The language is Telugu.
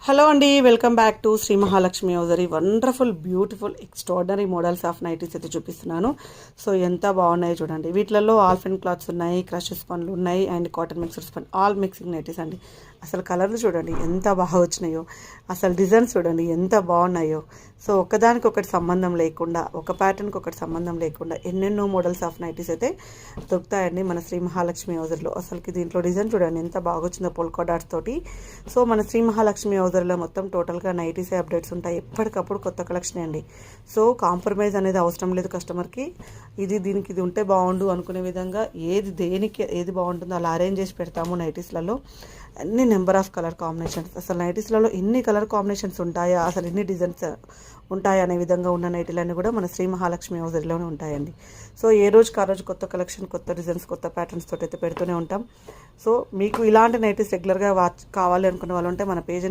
హలో అండి, welcome back to Shri Mahalakshmi hosiery. Wonderful beautiful extraordinary models of nighties అయితే చూపిస్తున్నాను. సో ఎంత బాగున్నాయో చూడండి. వీటిలలో ఆల్ఫెన్ క్లాత్స్ ఉన్నాయి, క్రషెస్ పనులు ఉన్నాయి, అండ్ కాటన్ మిక్సర్స్ పని, ఆల్ మిక్సింగ్ నైటీస్ అండి. అసలు కలర్లు చూడండి ఎంత బాగా వచ్చినాయో, అసలు డిజైన్స్ చూడండి ఎంత బాగున్నాయో. సో ఒకదానికి ఒకటి సంబంధం లేకుండా, ఒక ప్యాటర్న్కి ఒకటి సంబంధం లేకుండా ఎన్నెన్నో మోడల్స్ ఆఫ్ నైటీస్ అయితే దొరుకుతాయండి మన శ్రీ మహాలక్ష్మి హౌజర్లో. అసలుకి దీంట్లో డిజైన్ చూడండి ఎంత బాగా వచ్చిందో పోల్కా డాట్స్ తోటి. సో మన శ్రీ మహాలక్ష్మి హౌజర్లో మొత్తం టోటల్గా నైటీసే అప్డేట్స్ ఉంటాయి, ఎప్పటికప్పుడు కొత్త కలెక్షన్ అండి. సో కాంప్రమైజ్ అనేది అవసరం లేదు కస్టమర్కి. దీనికి ఇది ఉంటే బాగుండు అనుకునే విధంగా దేనికి ఏది బాగుంటుందో అలా అరేంజ్ చేసి పెడతాము నైటీస్లలో. అన్ని నెంబర్ ఆఫ్ కలర్ కాంబినేషన్స్, అసలు నైటీస్లలో ఎన్ని కలర్ కాంబినేషన్స్ ఉంటాయా, అసలు ఎన్ని డిజైన్స్ ఉంటాయా అనే విధంగా ఉన్న నైటీలన్నీ కూడా మన శ్రీ మహాలక్ష్మి హౌజరీలోనే ఉంటాయండి. సో ఏ రోజుకి ఆ రోజు కొత్త కలెక్షన్, కొత్త డిజైన్స్, కొత్త ప్యాటర్న్స్ తోటి అయితే పెడుతూనే ఉంటాం. సో మీకు ఇలాంటి నైటీస్ రెగ్యులర్గా కావాలి అనుకునే వాళ్ళు ఉంటే మన పేజ్